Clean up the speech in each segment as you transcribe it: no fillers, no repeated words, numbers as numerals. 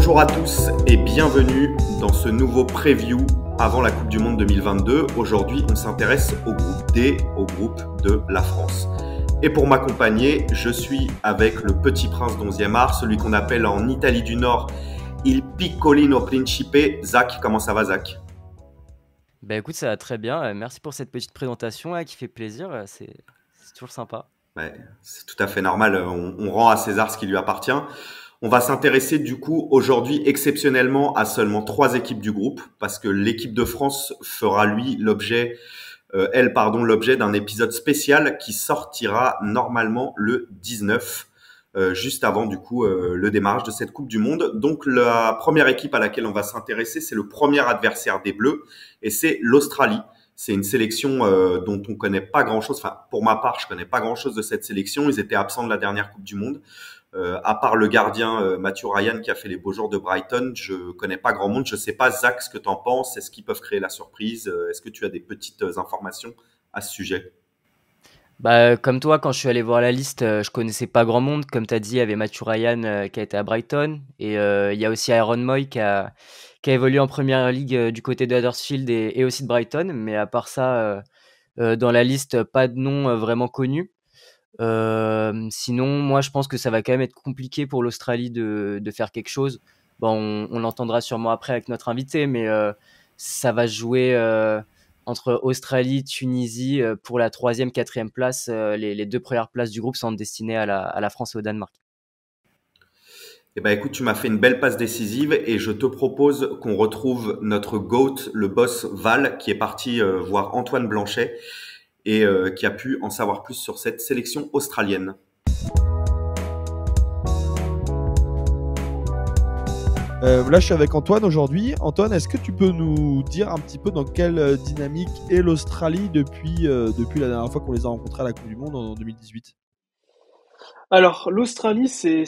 Bonjour à tous et bienvenue dans ce nouveau preview avant la Coupe du Monde 2022. Aujourd'hui, on s'intéresse au groupe D, au groupe de la France. Et pour m'accompagner, je suis avec le petit prince d'11e art, celui qu'on appelle en Italie du Nord Il Piccolino Principe. Zach, comment ça va Zach ? Bah écoute, ça va très bien. Merci pour cette petite présentation qui fait plaisir. C'est toujours sympa. Ouais, c'est tout à fait normal, on rend à César ce qui lui appartient. On va s'intéresser du coup aujourd'hui exceptionnellement à seulement 3 équipes du groupe parce que l'équipe de France fera l'objet d'un épisode spécial qui sortira normalement le 19, juste avant du coup le démarrage de cette Coupe du Monde. Donc la première équipe à laquelle on va s'intéresser, c'est le premier adversaire des Bleus et c'est l'Australie. C'est une sélection dont on connaît pas grand-chose. Enfin, pour ma part, je connais pas grand-chose de cette sélection. Ils étaient absents de la dernière Coupe du Monde. À part le gardien Matthew Ryan qui a fait les beaux jours de Brighton, je connais pas grand monde. Je sais pas, Zach, ce que t'en penses. Est-ce qu'ils peuvent créer la surprise ? Est-ce que tu as des petites informations à ce sujet ? Bah, comme toi, quand je suis allé voir la liste, je connaissais pas grand monde. Comme tu as dit, il y avait Matthew Ryan qui a été à Brighton. Et il y a aussi Aaron Moy qui a évolué en première ligue du côté de Huddersfield et aussi de Brighton. Mais à part ça, dans la liste, pas de nom vraiment connu. Sinon, moi, je pense que ça va quand même être compliqué pour l'Australie de faire quelque chose. Bon, on l'entendra sûrement après avec notre invité, mais ça va se jouer entre Australie, Tunisie pour la troisième, quatrième place. Les deux premières places du groupe sont destinées à la France et au Danemark. Eh ben, écoute, tu m'as fait une belle passe décisive et je te propose qu'on retrouve notre GOAT, le boss Val, qui est parti voir Antoine Blanchet et qui a pu en savoir plus sur cette sélection australienne. Là, je suis avec Antoine aujourd'hui. Antoine, est-ce que tu peux nous dire un petit peu dans quelle dynamique est l'Australie depuis la dernière fois qu'on les a rencontrés à la Coupe du Monde en 2018? Alors, l'Australie, c'est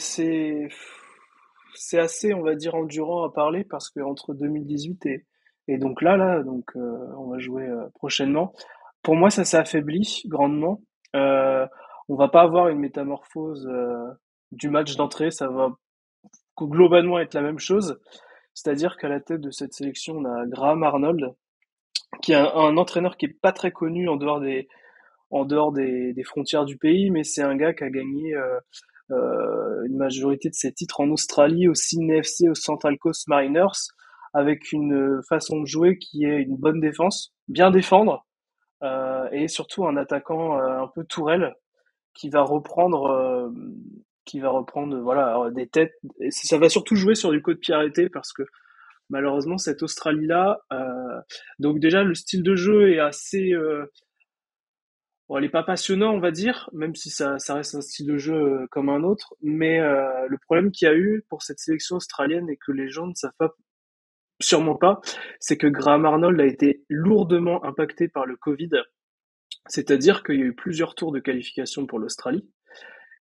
assez, on va dire, endurant à parler parce que entre 2018 et donc on va jouer prochainement. Pour moi, ça s'est affaibli grandement. On va pas avoir une métamorphose du match d'entrée, ça va globalement être la même chose. C'est-à-dire qu'à la tête de cette sélection, on a Graham Arnold, qui est un entraîneur qui est pas très connu en dehors des frontières du pays, mais c'est un gars qui a gagné une majorité de ses titres en Australie, au Sydney FC, au Central Coast Mariners, avec une façon de jouer qui est une bonne défense, bien défendre, et surtout un attaquant un peu tourelle qui va reprendre, voilà, des têtes. Et ça va surtout jouer sur du coup de pied arrêté parce que malheureusement cette Australie-là, donc déjà le style de jeu est assez bon, elle est pas passionnant, on va dire, même si ça reste un style de jeu comme un autre. Mais le problème qu'il y a eu pour cette sélection australienne et que les gens ne savent pas, sûrement pas, c'est que Graham Arnold a été lourdement impacté par le Covid. C'est-à-dire qu'il y a eu plusieurs tours de qualification pour l'Australie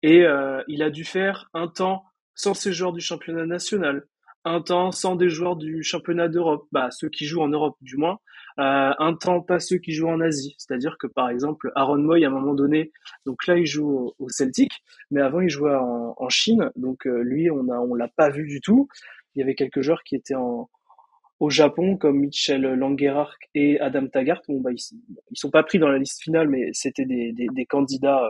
et il a dû faire un temps sans ses joueurs du championnat national, un temps sans des joueurs du championnat d'Europe, bah ceux qui jouent en Europe du moins, un temps pas ceux qui jouent en Asie. C'est-à-dire que par exemple Aaron Moy à un moment donné, donc là il joue au Celtic, mais avant il jouait en Chine, donc lui on l'a pas vu du tout. Il y avait quelques joueurs qui étaient au Japon comme Mitchell Langerhans et Adam Taggart. Bon bah ils sont pas pris dans la liste finale, mais c'était des candidats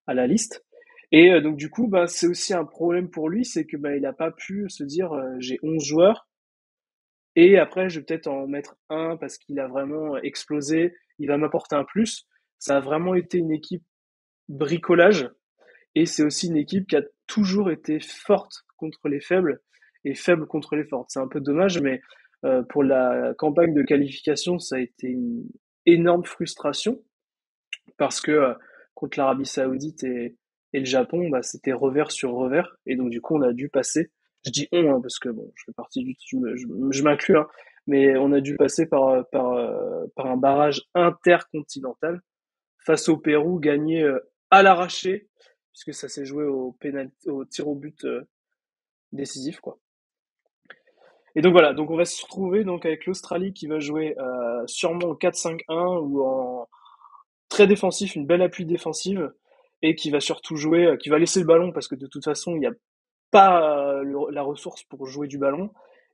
à la liste. Et donc du coup, bah, c'est aussi un problème pour lui, c'est que bah, il a pas pu se dire j'ai 11 joueurs et après je vais peut-être en mettre un parce qu'il a vraiment explosé, il va m'apporter un plus. Ça a vraiment été une équipe bricolage et c'est aussi une équipe qui a toujours été forte contre les faibles et faible contre les fortes. C'est un peu dommage, mais pour la campagne de qualification, ça a été une énorme frustration parce que contre l'Arabie Saoudite et le Japon, bah, c'était revers sur revers. Et donc, du coup, on a dû passer. Je dis on, hein, parce que bon, je fais partie je m'inclus, hein, mais on a dû passer par un barrage intercontinental face au Pérou, gagné à l'arraché, puisque ça s'est joué au tir au but décisif, quoi. Et donc voilà, donc on va se retrouver donc avec l'Australie qui va jouer sûrement en 4-5-1 ou en très défensif, une belle appui défensive et qui va surtout jouer, qui va laisser le ballon parce que de toute façon, il y a pas la ressource pour jouer du ballon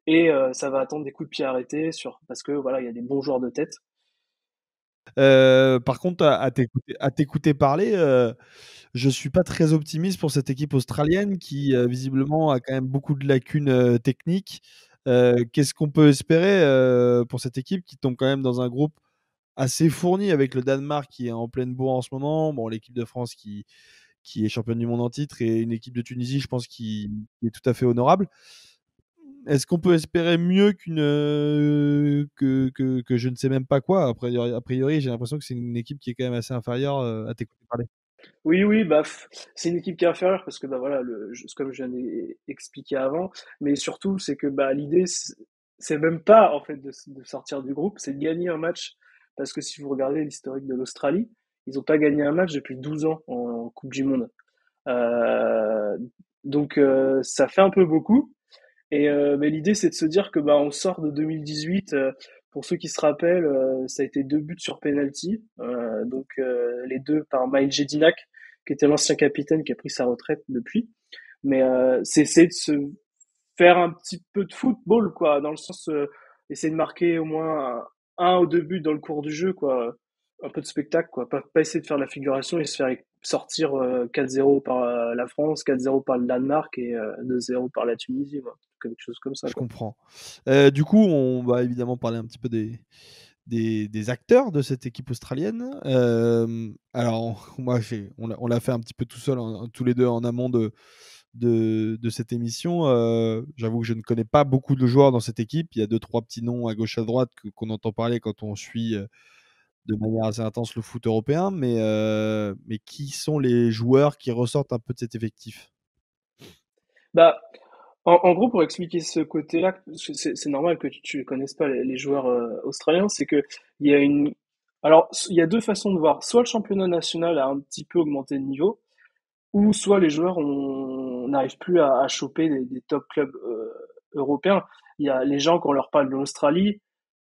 et ça va attendre des coups de pied arrêtés parce que voilà, il y a des bons joueurs de tête. Par contre, à t'écouter parler, je suis pas très optimiste pour cette équipe australienne qui, visiblement a quand même beaucoup de lacunes, techniques. Qu'est-ce qu'on peut espérer, pour cette équipe qui tombe quand même dans un groupe assez fourni avec le Danemark qui est en pleine bourre en ce moment, bon l'équipe de France qui est championne du monde en titre et une équipe de Tunisie, je pense qui est tout à fait honorable. Est-ce qu'on peut espérer mieux que je ne sais même pas quoi? A priori, j'ai l'impression que c'est une équipe qui est quand même assez inférieure, à t'écouter parler. Oui, oui, bah, c'est une équipe qui est inférieure parce que bah voilà, comme je viens d'expliquer avant, mais surtout c'est que bah l'idée c'est même pas en fait de sortir du groupe, c'est de gagner un match parce que si vous regardez l'historique de l'Australie, ils n'ont pas gagné un match depuis 12 ans en Coupe du Monde. Euh, donc ça fait un peu beaucoup. Et mais l'idée, c'est de se dire que bah on sort de 2018. Pour ceux qui se rappellent, ça a été 2 buts sur penalty. Donc les deux par Maïl Jedinak, qui était l'ancien capitaine, qui a pris sa retraite depuis. Mais c'est essayer de se faire un petit peu de football, quoi, dans le sens essayer de marquer au moins un ou 2 buts dans le cours du jeu, quoi. Un peu de spectacle, quoi. Pas essayer de faire de la figuration et se faire sortir 4-0 par la France, 4-0 par le Danemark et 2-0 par la Tunisie, quoi. Quelque chose comme ça, Je quoi. comprends. Du coup, on va évidemment parler un petit peu des acteurs de cette équipe australienne. Alors moi, on l'a fait un petit peu tout seul, tous les deux en amont de cette émission. J'avoue que je ne connais pas beaucoup de joueurs dans cette équipe. Il y a 2-3 petits noms à gauche à droite qu'on entend parler quand on suit, de manière assez intense le foot européen, mais qui sont les joueurs qui ressortent un peu de cet effectif? Bah, en gros, pour expliquer ce côté-là, c'est normal que tu ne connaisses pas les joueurs australiens, c'est que il y a une... Alors, il y a 2 façons de voir. Soit le championnat national a un petit peu augmenté de niveau, ou soit les joueurs on n'arrive plus à choper des top clubs européens. Il y a les gens, quand on leur parle de l'Australie,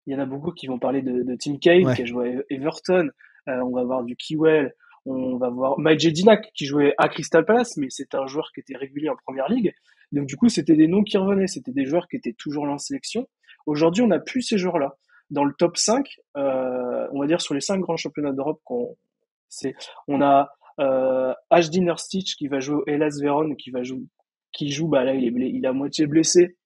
il y en a beaucoup qui vont parler de Tim Cahill, qui a Ouais. joué à Everton. On va voir du Kewell. On va voir Mike Dinak, qui jouait à Crystal Palace, mais c'était un joueur qui était régulier en première ligue. Donc du coup, c'était des noms qui revenaient. C'était des joueurs qui étaient toujours là en sélection. Aujourd'hui, on n'a plus ces joueurs-là. Dans le top 5, on va dire sur les 5 grands championnats d'Europe, on a Ajdin Stitch qui va jouer au Hellas Vérone, qui joue, bah là il est à moitié blessé,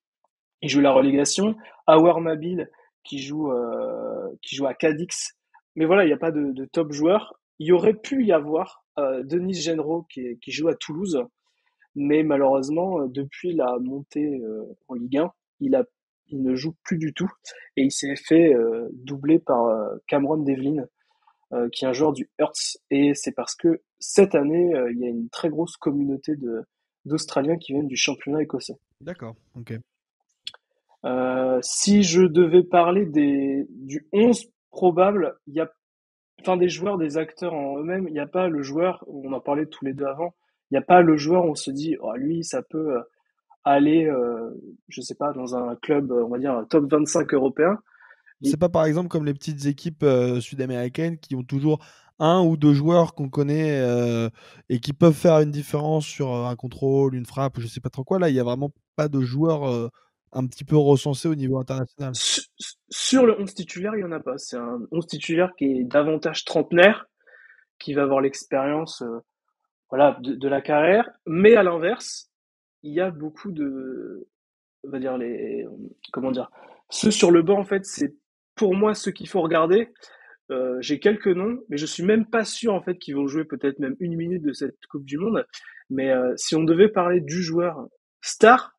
il joue la relégation. Aouar Mabil qui joue à Cadix. Mais voilà, il n'y a pas de top joueur. Il y aurait pu y avoir Denis Genro qui joue à Toulouse, mais malheureusement, depuis la montée en Ligue 1, il ne joue plus du tout et il s'est fait doubler par Cameron Devlin, qui est un joueur du Hearts. Et c'est parce que cette année, il y a une très grosse communauté d'Australiens qui viennent du championnat écossais. D'accord, ok. Si je devais parler du 11 probable, il y a, enfin des joueurs, des acteurs en eux-mêmes, il n'y a pas le joueur, on en parlait tous les deux avant, il n'y a pas le joueur où on se dit, oh, lui, ça peut aller, je sais pas, dans un club, on va dire, un top 25 européen. C'est pas par exemple comme les petites équipes sud-américaines qui ont toujours un ou deux joueurs qu'on connaît et qui peuvent faire une différence sur un contrôle, une frappe, je sais pas trop quoi. Là, il y a vraiment pas de joueurs un petit peu recensés au niveau international. Sur le 11 titulaire, il n'y en a pas. C'est un 11 titulaire qui est davantage trentenaire, qui va avoir l'expérience voilà, de la carrière. Mais à l'inverse, il y a beaucoup on va dire comment dire, ceux sur le banc en fait, c'est pour moi ceux qu'il faut regarder. J'ai quelques noms, mais je suis même pas sûr en fait qu'ils vont jouer peut-être même 1 minute de cette Coupe du Monde. Mais si on devait parler du joueur star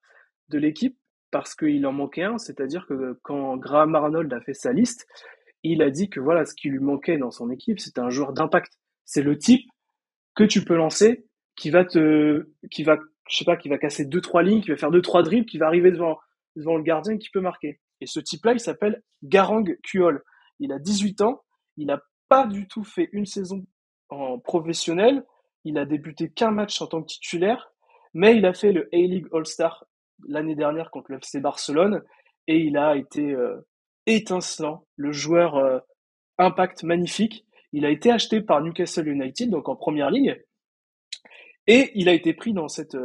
de l'équipe, parce qu'il en manquait un, c'est-à-dire que quand Graham Arnold a fait sa liste, il a dit que voilà ce qui lui manquait dans son équipe, c'était un joueur d'impact. C'est le type que tu peux lancer, je sais pas, qui va casser 2-3 lignes, qui va faire 2-3 dribbles, qui va arriver devant le gardien et qui peut marquer. Et ce type-là, il s'appelle Garang Kuol. Il a 18 ans, il n'a pas du tout fait une saison en professionnel, il a débuté qu'un match en tant que titulaire, mais il a fait le A-League All-Star l'année dernière contre le FC Barcelone et il a été étincelant, le joueur impact magnifique. Il a été acheté par Newcastle United, donc en première ligue. Et il a été pris dans cette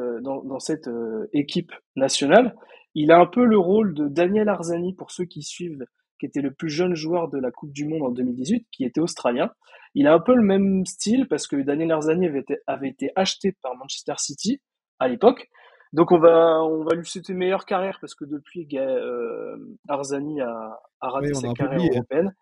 équipe nationale. Il a un peu le rôle de Daniel Arzani, pour ceux qui suivent, qui était le plus jeune joueur de la Coupe du Monde en 2018, qui était australien. Il a un peu le même style parce que Daniel Arzani avait été acheté par Manchester City à l'époque. Donc on va lui souhaiter meilleure carrière parce que depuis Arzani a raté Oui, on a sa un peu carrière oublié. européenne.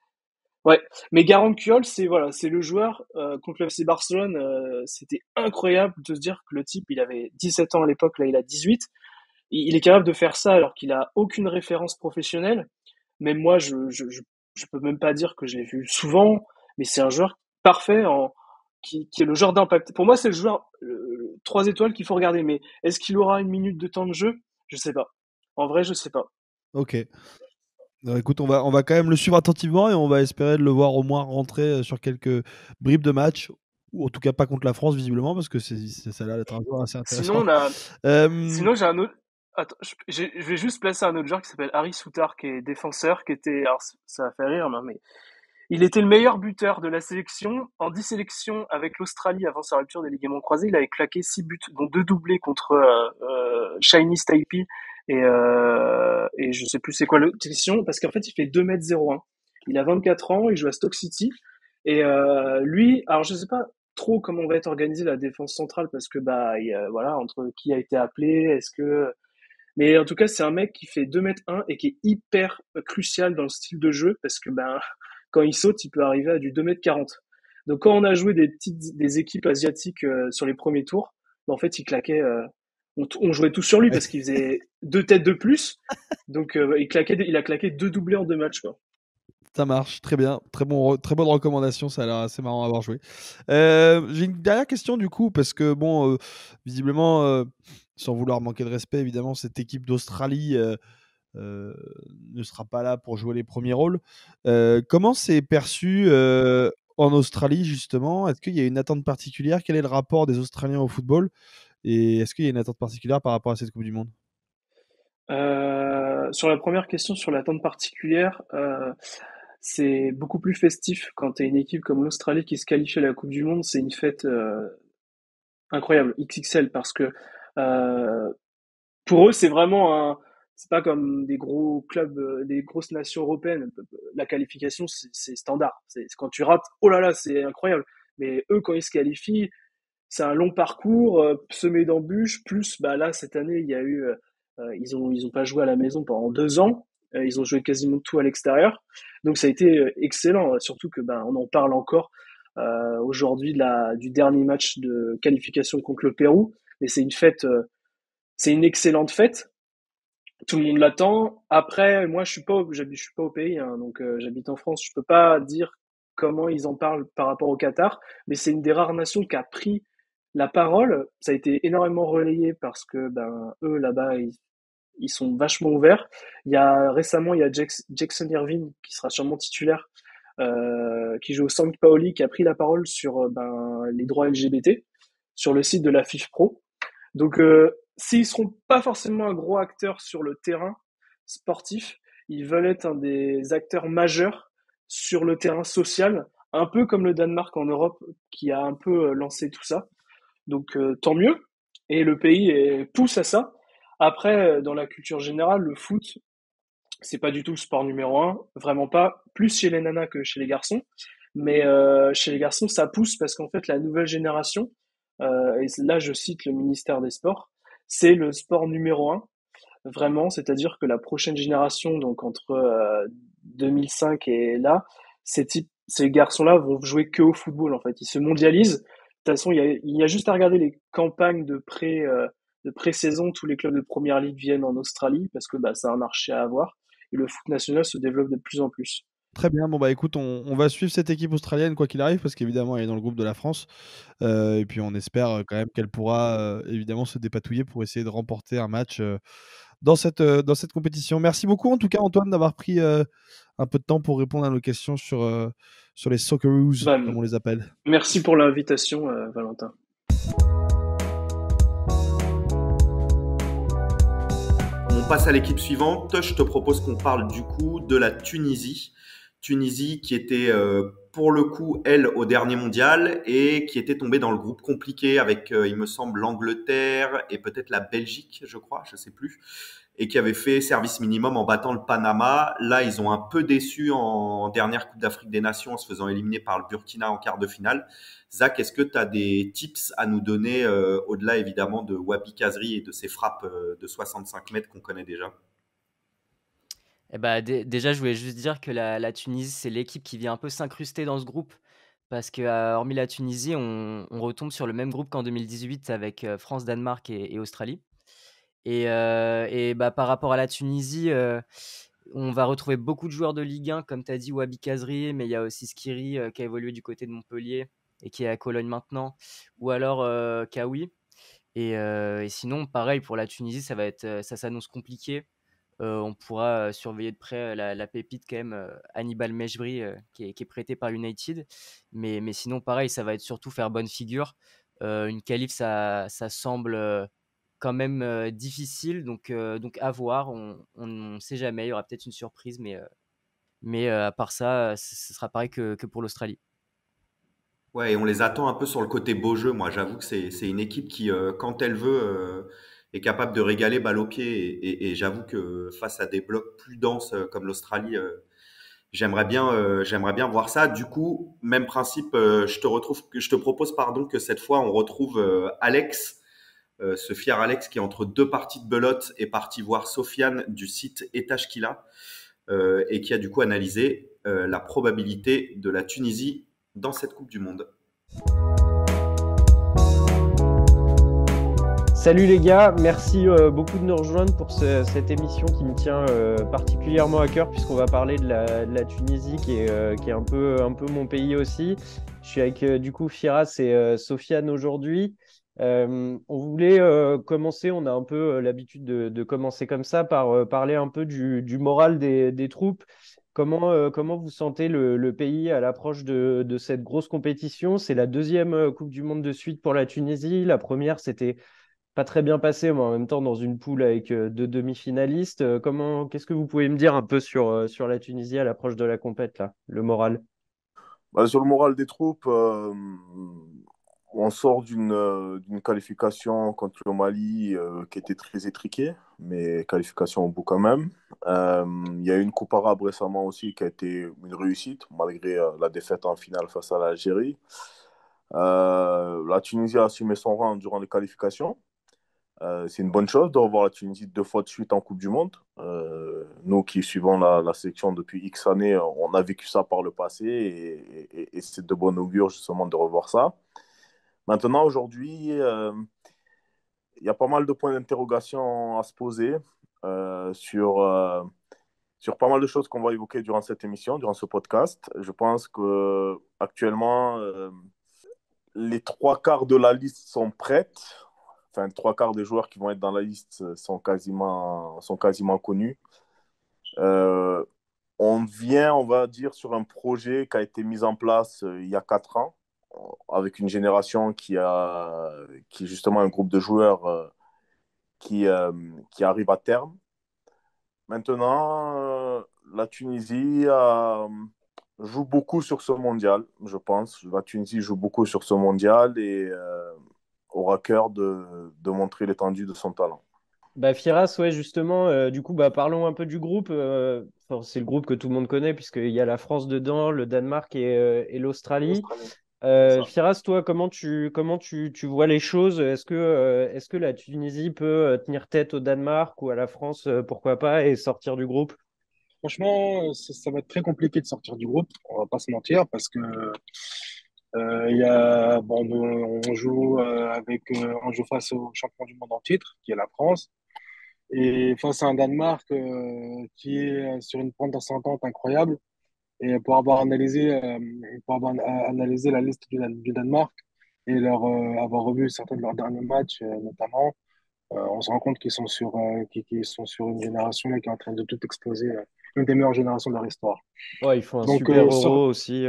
Ouais, mais Garand Puyol, c'est le joueur contre le FC Barcelone. C'était incroyable de se dire que le type, il avait 17 ans à l'époque, là il a 18. Il est capable de faire ça alors qu'il a aucune référence professionnelle. Même moi, je peux même pas dire que je l'ai vu souvent, mais c'est un joueur parfait qui est le genre d'impact. Pour moi, c'est le joueur 3 étoiles qu'il faut regarder. Mais est-ce qu'il aura une minute de temps de jeu? Je sais pas. En vrai, je sais pas. Ok. Écoute, on va quand même le suivre attentivement et on va espérer de le voir au moins rentrer sur quelques bribes de match, ou en tout cas pas contre la France visiblement, parce que ça a l'air d'être un joueur assez intéressant. Sinon, j'ai un autre. Attends, je vais juste placer un autre joueur qui s'appelle Harry Souttar, qui est défenseur, qui était. Alors, ça va faire rire, non, mais il était le meilleur buteur de la sélection. En 10 sélections avec l'Australie avant sa rupture des ligaments croisés, il avait claqué 6 buts, dont 2 doublés contre Chinese Taipei et je sais plus c'est quoi l'autre sélection, parce qu'en fait, il fait 2,01 m. Il a 24 ans, il joue à Stoke City. Et lui, alors je sais pas trop comment va être organisée la défense centrale, parce que voilà, entre qui a été appelé, est-ce que... Mais en tout cas, c'est un mec qui fait 2,01 m et qui est hyper crucial dans le style de jeu, parce que quand il saute, il peut arriver à du 2,40 m. Donc quand on a joué des équipes asiatiques sur les premiers tours, en fait, il claquait... on jouait tous sur lui parce qu'il faisait 2 têtes de plus. Donc il a claqué 2 doublés en 2 matchs, quoi. Ça marche, très bien, très bonne recommandation, ça a l'air assez marrant à avoir joué. J'ai une dernière question du coup, parce que bon, visiblement, sans vouloir manquer de respect, évidemment, cette équipe d'Australie ne sera pas là pour jouer les premiers rôles. Comment c'est perçu en Australie justement? Est-ce qu'il y a une attente particulière? Quel est le rapport des Australiens au football? Et est-ce qu'il y a une attente particulière par rapport à cette Coupe du Monde? Sur la première question, sur l'attente particulière, c'est beaucoup plus festif quand tu es une équipe comme l'Australie qui se qualifie à la Coupe du Monde. C'est une fête incroyable, XXL, parce que pour eux, c'est vraiment c'est pas comme des gros clubs, des grosses nations européennes. La qualification, c'est standard. C'est quand tu rates, oh là là, c'est incroyable. Mais eux, quand ils se qualifient, c'est un long parcours semé d'embûches. Plus, là, cette année, il y a eu, ils ont pas joué à la maison pendant 2 ans. Ils ont joué quasiment tout à l'extérieur. Donc ça a été excellent, surtout que on en parle encore aujourd'hui du dernier match de qualification contre le Pérou. Mais c'est une fête, c'est une excellente fête. Tout le monde l'attend. Après, moi, je suis pas au pays, hein, donc j'habite en France. Je peux pas dire comment ils en parlent par rapport au Qatar, mais c'est une des rares nations qui a pris la parole. Ça a été énormément relayé parce que eux là-bas, ils sont vachement ouverts. Récemment, il y a Jackson Irvine qui sera sûrement titulaire, qui joue au San Paoli, qui a pris la parole sur les droits LGBT sur le site de la FIFPro. Donc, s'ils seront pas forcément un gros acteur sur le terrain sportif, ils veulent être un des acteurs majeurs sur le terrain social, un peu comme le Danemark en Europe qui a un peu lancé tout ça. Donc, tant mieux. Et le pays pousse à ça. Après, dans la culture générale, le foot, c'est pas du tout le sport numéro 1, vraiment pas, plus chez les nanas que chez les garçons. Mais chez les garçons, ça pousse parce qu'en fait, la nouvelle génération, et là je cite le ministère des Sports, c'est le sport numéro 1, vraiment, c'est-à-dire que la prochaine génération, donc entre 2005 et là, ces garçons-là vont jouer que au football en fait, ils se mondialisent. De toute façon, il y a juste à regarder les campagnes de pré-saison, tous les clubs de première ligue viennent en Australie parce que c'est un marché à avoir et le foot national se développe de plus en plus. Très bien, bon écoute, on va suivre cette équipe australienne quoi qu'il arrive, parce qu'évidemment elle est dans le groupe de la France, et puis on espère quand même qu'elle pourra évidemment se dépatouiller pour essayer de remporter un match dans cette compétition. Merci beaucoup en tout cas Antoine d'avoir pris un peu de temps pour répondre à nos questions sur les Socceroos, comme on les appelle. Merci pour l'invitation Valentin. On passe à l'équipe suivante. Je te propose qu'on parle du coup de la Tunisie. Tunisie qui était pour le coup, elle, au dernier mondial et qui était tombée dans le groupe compliqué avec, il me semble, l'Angleterre et peut-être la Belgique, je crois, je sais plus, et qui avait fait service minimum en battant le Panama. Là, ils ont un peu déçu en dernière Coupe d'Afrique des Nations en se faisant éliminer par le Burkina en quart de finale. Zach, est-ce que tu as des tips à nous donner, au-delà évidemment de Wabi Kazri et de ses frappes de 65 mètres qu'on connaît déjà? Eh bah, déjà, je voulais juste dire que la Tunisie, c'est l'équipe qui vient un peu s'incruster dans ce groupe parce que, hormis la Tunisie, on retombe sur le même groupe qu'en 2018 avec, France, Danemark et Australie et bah, par rapport à la Tunisie, on va retrouver beaucoup de joueurs de Ligue 1 comme tu as dit, Wabi Kazri, mais il y a aussi Skiri, qui a évolué du côté de Montpellier et qui est à Cologne maintenant ou alors, Kawi et sinon pareil pour la Tunisie, ça va être, ça s'annonce compliqué. On pourra, surveiller de près, la pépite quand même, Hannibal Mejbri, qui est prêté par United. Mais sinon pareil, ça va être surtout faire bonne figure. Une qualif ça semble, quand même, difficile donc à voir. On sait jamais, il y aura peut-être une surprise mais à part ça, ce sera pareil que pour l'Australie. Ouais, et on les attend un peu sur le côté beau jeu. Moi, j'avoue que c'est une équipe qui, quand elle veut, est capable de régaler balle au pied. Et j'avoue que face à des blocs plus denses comme l'Australie, j'aimerais bien voir ça. Du coup, même principe, je te propose, pardon, que cette fois on retrouve Alex, ce fier Alex qui entre deux parties de belote est parti voir Sofiane du site Etachkila et qui a du coup analysé la probabilité de la Tunisie dans cette Coupe du Monde. Salut les gars, merci beaucoup de nous rejoindre pour cette émission qui me tient particulièrement à cœur puisqu'on va parler de la Tunisie qui est un peu mon pays aussi. Je suis avec du coup Firas et Sofiane aujourd'hui. On voulait commencer, on a un peu l'habitude de commencer comme ça par parler un peu du moral des troupes. Comment vous sentez le pays à l'approche de cette grosse compétition? C'est la deuxième Coupe du Monde de suite pour la Tunisie. La première, c'était pas très bien passé, mais en même temps dans une poule avec deux demi-finalistes. Qu'est-ce que vous pouvez me dire un peu sur la Tunisie à l'approche de la compète, là, le moral? Bah, sur le moral des troupes, on sort d'une qualification contre le Mali qui était très étriquée, mais qualification au bout quand même. Il y a eu une Coupe arabe récemment aussi qui a été une réussite, malgré la défaite en finale face à l'Algérie. La Tunisie a assumé son rang durant les qualifications. C'est une bonne chose de revoir la Tunisie deux fois de suite en Coupe du Monde. Nous qui suivons la sélection depuis X années, on a vécu ça par le passé et c'est de bon augure justement de revoir ça. Maintenant, aujourd'hui, il y a pas mal de points d'interrogation à se poser sur pas mal de choses qu'on va évoquer durant cette émission, durant ce podcast. Je pense que actuellement, les trois quarts de la liste sont prêtes. Enfin, trois quarts des joueurs qui vont être dans la liste sont quasiment connus. Euh, on vient, on va dire, sur un projet qui a été mis en place il y a 4 ans, avec une génération qui est justement un groupe de joueurs qui arrive à terme. Maintenant, la Tunisie joue beaucoup sur ce mondial, je pense. La Tunisie joue beaucoup sur ce mondial et aura cœur de montrer l'étendue de son talent. Bah, Firas, ouais, justement, du coup, bah, parlons un peu du groupe. Enfin, c'est le groupe que tout le monde connaît, puisqu'il y a la France dedans, le Danemark et l'Australie. Firas, toi, comment tu vois les choses? Est-ce que la Tunisie peut tenir tête au Danemark ou à la France, pourquoi pas, et sortir du groupe? Franchement, ça va être très compliqué de sortir du groupe, on va pas se mentir, parce que il y a, bon, on joue face au champion du monde en titre, qui est la France, et face à un Danemark qui est sur une pente ascendante incroyable. Et pour avoir analysé la liste du Danemark et avoir revu certains de leurs derniers matchs, notamment, on se rend compte qu'ils sont sur une génération là, qui est en train de tout exploser, une des meilleures générations de leur histoire. Ouais, ils font un Donc, super euro aussi.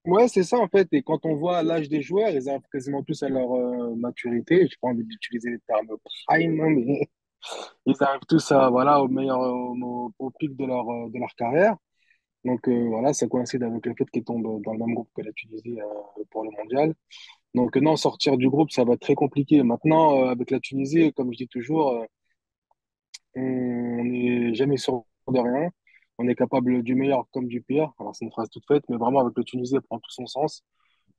ouais, c'est ça en fait. Et quand on voit l'âge des joueurs, ils arrivent quasiment tous à leur maturité. Je pas envie d'utiliser les termes prime, hein, mais ils arrivent tous voilà, au pic de leur carrière. Donc voilà, ça coïncide avec le fait qu'il tombe dans le même groupe que la Tunisie pour le mondial. Donc non, sortir du groupe, ça va être très compliqué. Maintenant, avec la Tunisie, comme je dis toujours, on n'est jamais sûr de rien. On est capable du meilleur comme du pire. Alors c'est une phrase toute faite, mais vraiment avec la Tunisie, elle prend tout son sens,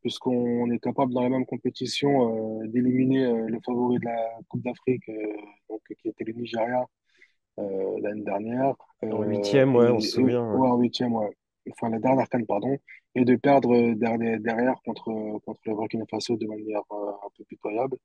puisqu'on est capable dans la même compétition d'éliminer le favori de la Coupe d'Afrique, donc qui était le Nigeria l'année dernière, En huitième, ouais, on se souvient. ouais, en huitième, ouais. Enfin la dernière CAN, pardon, et de perdre derrière contre le Burkina Faso de manière un peu pitoyable.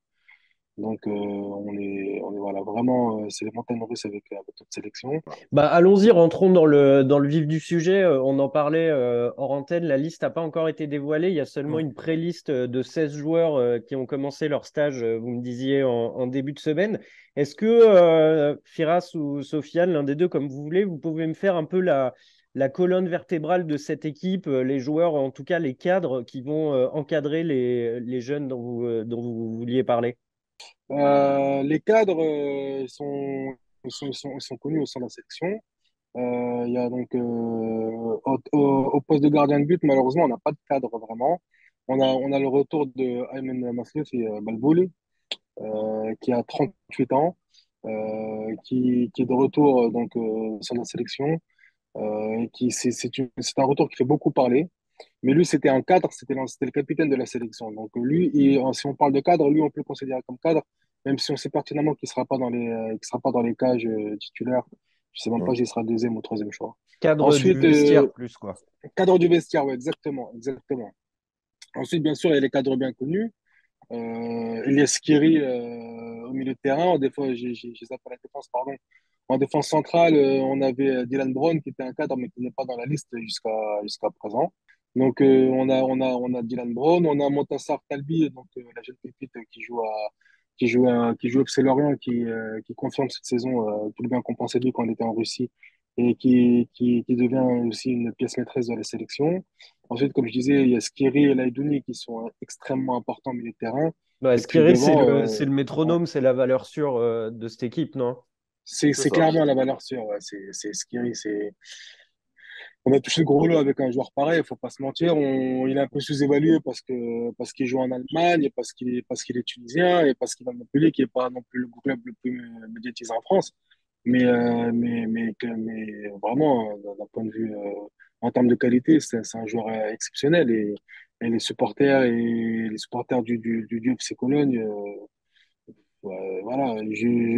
Donc on est voilà, vraiment, c'est les montagnes russes avec notre sélection. Bah, allons-y, rentrons dans le vif du sujet. On en parlait hors antenne. La liste n'a pas encore été dévoilée. Il y a seulement une pré-liste de 16 joueurs qui ont commencé leur stage, vous me disiez, en début de semaine. Est-ce que Firas ou Sofiane, l'un des deux, comme vous voulez, vous pouvez me faire un peu la colonne vertébrale de cette équipe, les joueurs, en tout cas les cadres qui vont encadrer les jeunes dont vous vouliez parler? Les cadres ils sont connus au sein de la sélection. Il y a donc au poste de gardien de but, malheureusement, on n'a pas de cadre vraiment. On a le retour de Aymen Maslouf et Balbouli, qui a 38 ans, qui est de retour sur la sélection. C'est un retour qui fait beaucoup parler. Mais lui, c'était un cadre, c'était le capitaine de la sélection. Donc lui, si on parle de cadre, lui, on peut le considérer comme cadre, même si on sait pertinemment qu'il sera pas dans les cages titulaires. Je sais même pas s'il sera deuxième ou troisième choix. Cadre du Ensuite, vestiaire plus, quoi. cadre du vestiaire, ouais, exactement, exactement. Ensuite, bien sûr, il y a les cadres bien connus. Elias Skiri au milieu de terrain. Des fois, j'ai zappé la défense, pardon. En défense centrale, on avait Dylan Brown qui était un cadre, mais qui n'est pas dans la liste jusqu'à présent. Donc, on a Dylan Brown, on a Montassar Talbi, donc la jeune pépite qui joue au FC Lorient, qui confirme cette saison tout le bien qu'on pensait de lui quand on était en Russie et qui devient aussi une pièce maîtresse de la sélection. Ensuite, comme je disais, il y a Skiri et Laidouni qui sont extrêmement importants au milieu de terrain. Ouais, Et puis Skiri, devant, c'est le métronome, c'est la valeur sûre de cette équipe, non? C'est c'est ça. clairement la valeur sûre. Ouais. C'est Skiri. On a touché le gros lot avec un joueur pareil, il faut pas se mentir. Il est un peu sous-évalué parce qu'il joue en Allemagne, et parce qu'il est tunisien, et parce qu'il va à Montpellier, qui est pas non plus le club le plus médiatisé en France. Mais vraiment, d'un point de vue en termes de qualité, c'est un joueur exceptionnel. Et les supporters du Dieu FC Cologne, ouais, voilà,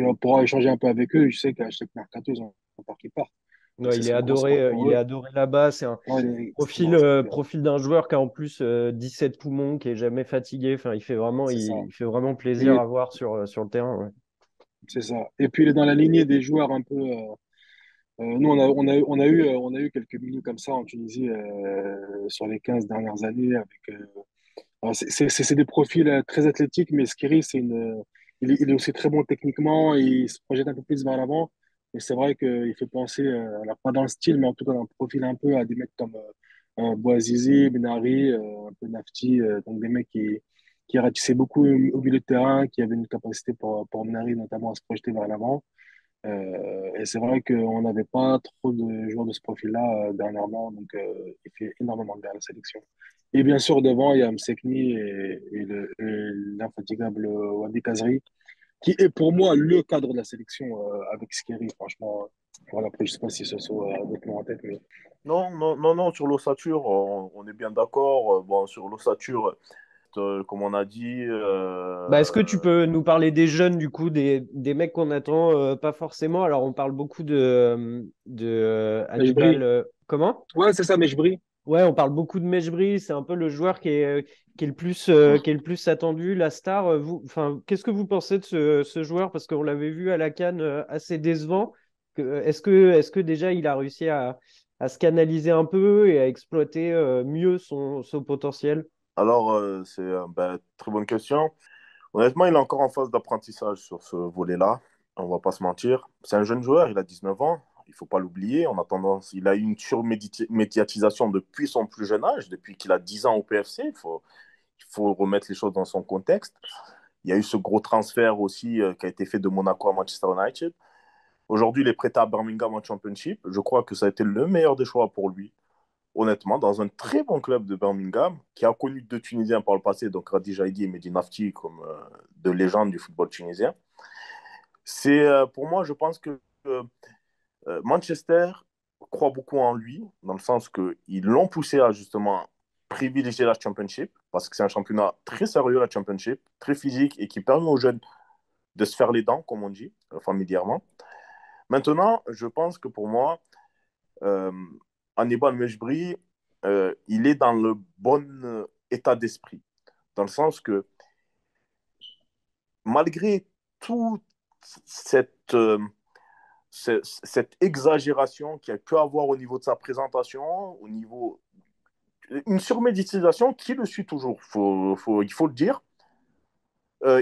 on pourra échanger un peu avec eux. Je sais qu'à chaque mercato, ils ont peur qu'ils partent. Donc, Ouais, ce serait une grosse perte il pour est eux. adoré là-bas. C'est un Ouais, il est extrêmement profil, respecté. Ouais. profil d'un joueur qui a en plus 17 poumons, qui est jamais fatigué. Enfin, C'est ça. il fait vraiment plaisir Et à voir sur le terrain. Ouais. c'est ça. Et puis, il est dans la lignée des joueurs un peu. Nous, on a eu quelques minutes comme ça en Tunisie sur les 15 dernières années. Alors, c'est des profils très athlétiques, mais Skiri, il est aussi très bon techniquement et il se projette un peu plus vers l'avant. Et c'est vrai qu'il fait penser, alors pas dans le style, mais en tout cas dans le profil un peu à des mecs comme Bouazizi, Benari, un peu Nafti, donc des mecs qui ratissaient beaucoup au milieu de terrain, qui avaient une capacité pour Benari notamment à se projeter vers l'avant. Et c'est vrai qu'on n'avait pas trop de joueurs de ce profil-là dernièrement, donc il fait énormément de bien à la sélection. Et bien sûr, devant, il y a Msekni et l'infatigable Wadi Kazri, qui est pour moi le cadre de la sélection avec Skiri, franchement. Voilà, après, je sais pas si ce soit d'autres noms en tête, mais Non, non, non, non, sur l'ossature, on est bien d'accord. Bon, sur l'ossature, comme on a dit, Bah, est-ce que tu peux nous parler des jeunes, du coup, des mecs qu'on attend pas forcément? Alors, on parle beaucoup de Hannibal. Mejbri. Comment? Ouais, c'est ça, Mejbri. Ouais, on parle beaucoup de Mejbri. C'est un peu le joueur qui est le plus attendu, la star. Enfin, qu'est-ce que vous pensez de ce joueur? Parce qu'on l'avait vu à la CAN assez décevant. Est-ce que déjà il a réussi à se canaliser un peu et à exploiter mieux son potentiel? alors, c'est très bonne question. Honnêtement, il est encore en phase d'apprentissage sur ce volet-là. On va pas se mentir. C'est un jeune joueur, il a 19 ans. Il faut pas l'oublier. Il a eu une surmédiatisation depuis son plus jeune âge, depuis qu'il a 10 ans au PFC. Il faut remettre les choses dans son contexte. Il y a eu ce gros transfert aussi qui a été fait de Monaco à Manchester United. Aujourd'hui, il est prêt à Birmingham en Championship. Je crois que ça a été le meilleur des choix pour lui. honnêtement, dans un très bon club de Birmingham, qui a connu deux Tunisiens par le passé, donc Radi Jaidi et Mehdi Nafti, comme deux légendes du football tunisien. Pour moi, je pense que Manchester croit beaucoup en lui, dans le sens qu'ils l'ont poussé à justement privilégier la Championship, parce que c'est un championnat très sérieux, la Championship, très physique, et qui permet aux jeunes de se faire les dents, comme on dit, familièrement. Maintenant, je pense que pour moi, euh, Hannibal Mejbri, il est dans le bon état d'esprit. Dans le sens que, malgré toute cette, cette exagération qu'il y a pu avoir au niveau de sa présentation, au niveau. Une surmédiatisation qui le suit toujours, il faut le dire.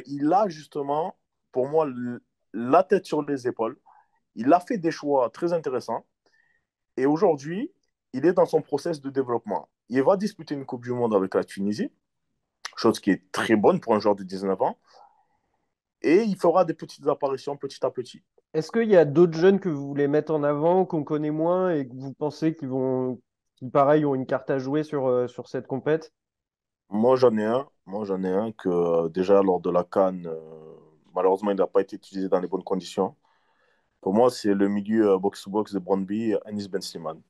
Il a justement, pour moi, la tête sur les épaules. Il a fait des choix très intéressants. Et aujourd'hui, il est dans son process de développement. Il va disputer une Coupe du Monde avec la Tunisie, chose qui est très bonne pour un joueur de 19 ans. Et il fera des petites apparitions petit à petit. Est-ce qu'il y a d'autres jeunes que vous voulez mettre en avant, qu'on connaît moins et que vous pensez qui pareil, ont une carte à jouer sur cette compète? Moi, j'en ai un. Moi, j'en ai un que déjà lors de la CAN, malheureusement, il n'a pas été utilisé dans les bonnes conditions. Pour moi, c'est le milieu box-to-box de Brøndby, Anis Ben Slimane.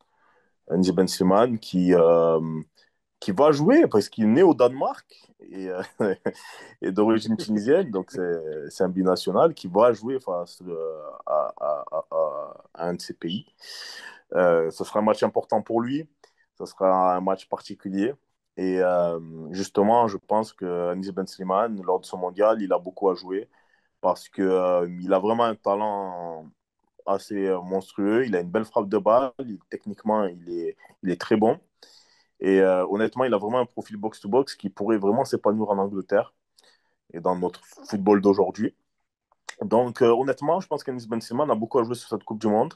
Anis Ben Slimane qui va jouer parce qu'il est né au Danemark et, et d'origine tunisienne, donc c'est un binational qui va jouer face à un de ces pays. Ce sera un match important pour lui, ce sera un match particulier. Et justement, je pense que Anis Ben Slimane, lors de ce mondial, il a beaucoup à jouer parce qu'il a vraiment un talent assez monstrueux. Il a une belle frappe de balle. Techniquement, il est très bon. Et honnêtement, il a vraiment un profil box-to-box qui pourrait vraiment s'épanouir en Angleterre et dans notre football d'aujourd'hui. Donc, honnêtement, je pense qu'Anis Ben Slimane a beaucoup à jouer sur cette Coupe du Monde.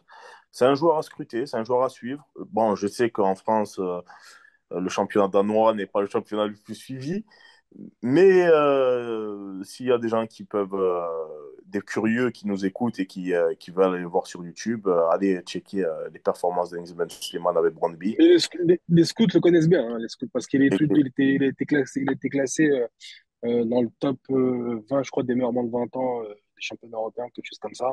C'est un joueur à scruter, c'est un joueur à suivre. Bon, je sais qu'en France, le championnat danois n'est pas le championnat le plus suivi, mais s'il y a des gens qui peuvent, des curieux qui nous écoutent et qui veulent aller voir sur YouTube, allez checker les performances d'Anis Ben Slimane avec Brøndby. Et les scouts le connaissent bien, hein, les scouts, parce il il était classé dans le top 20, je crois, des meilleurs moins de 20 ans des championnats européens, quelque chose comme ça.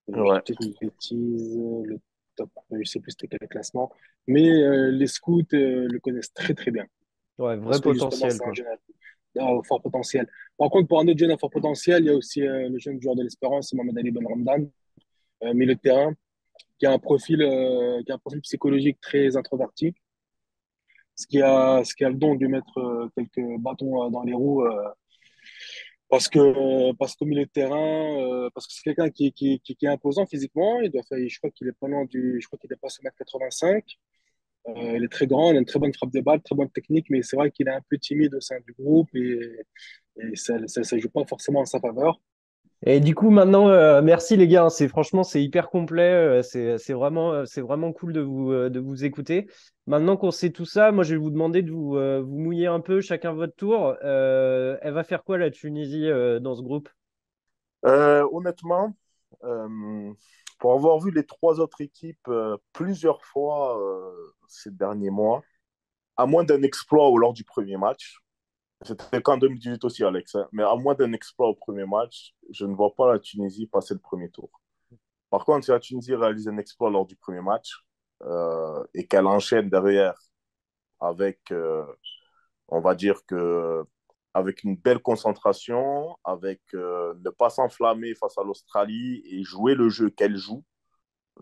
Je dis Ouais. peut-être une bêtise, le top, je sais plus c'était quel classement. Mais les scouts le connaissent très très bien. Ouais, Parce vrai que justement, potentiel, c'est un quoi. jeune à fort potentiel. Par contre, pour un autre jeune à fort potentiel, il y a aussi le jeune joueur de l'Espérance, Mohamed Ali Ben Ramdan, milieu de terrain, qui a un profil psychologique très introverti, ce qui a le don de lui mettre quelques bâtons dans les roues parce qu'au milieu de terrain, parce que c'est quelqu'un qui est imposant physiquement. Il doit faire, je crois qu'il est pas loin je crois qu'il dépasse 1,85 m. Il est très grand, il a une très bonne frappe de balle, très bonne technique, mais c'est vrai qu'il est un peu timide au sein du groupe et ça joue pas forcément en sa faveur. Et du coup, maintenant, merci les gars, hein, c'est hyper complet, c'est vraiment cool de vous écouter. Maintenant qu'on sait tout ça, moi je vais vous demander de vous mouiller un peu, chacun votre tour. Elle va faire quoi la Tunisie dans ce groupe? Honnêtement, euh, pour avoir vu les trois autres équipes plusieurs fois ces derniers mois, à moins d'un exploit lors du premier match, c'était qu'en 2018 aussi, Alex, hein, mais à moins d'un exploit au premier match, je ne vois pas la Tunisie passer le premier tour. Par contre, si la Tunisie réalise un exploit lors du premier match et qu'elle enchaîne derrière avec, on va dire que avec une belle concentration, avec ne pas s'enflammer face à l'Australie et jouer le jeu qu'elle joue,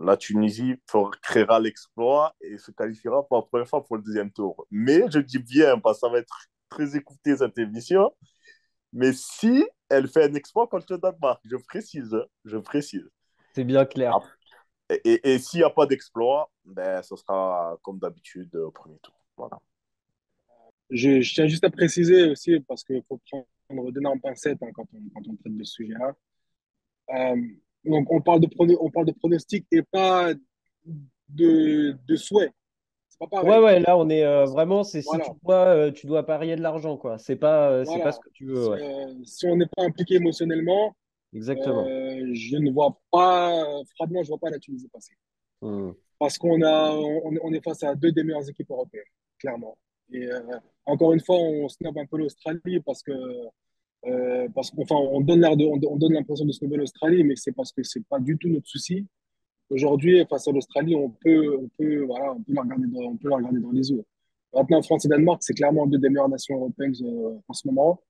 la Tunisie créera l'exploit et se qualifiera pour la première fois pour le deuxième tour. Mais je dis bien, parce que ça va être très écouté cette émission, mais si elle fait un exploit contre le Danemark, je précise, hein, je précise. C'est bien clair. Et s'il n'y a pas d'exploit, ben, ce sera comme d'habitude au premier tour. Voilà. Je tiens juste à préciser aussi, parce qu'il faut prendre d'énormes pincettes hein, quand on traite de ce sujet-là. Euh, donc, on parle de pronostic et pas de souhait. C'est pas Ouais, pareil. ouais, là on est vraiment, c'est si Voilà. tu dois parier de l'argent, quoi. C'est pas ce Voilà. que tu veux, ouais. Si on n'est pas impliqué émotionnellement, Exactement. je ne vois pas, froidement, je vois pas la Tunisie passer. Hmm. parce on est face à deux des meilleures équipes européennes, clairement. Et encore une fois, on snob un peu l'Australie parce qu'enfin, on donne l'impression de snobber l'Australie, mais c'est parce que c'est pas du tout notre souci. Aujourd'hui, face à l'Australie, voilà, on peut la regarder dans les yeux. Maintenant, France et Danemark, c'est clairement deux des meilleures nations européennes en ce moment.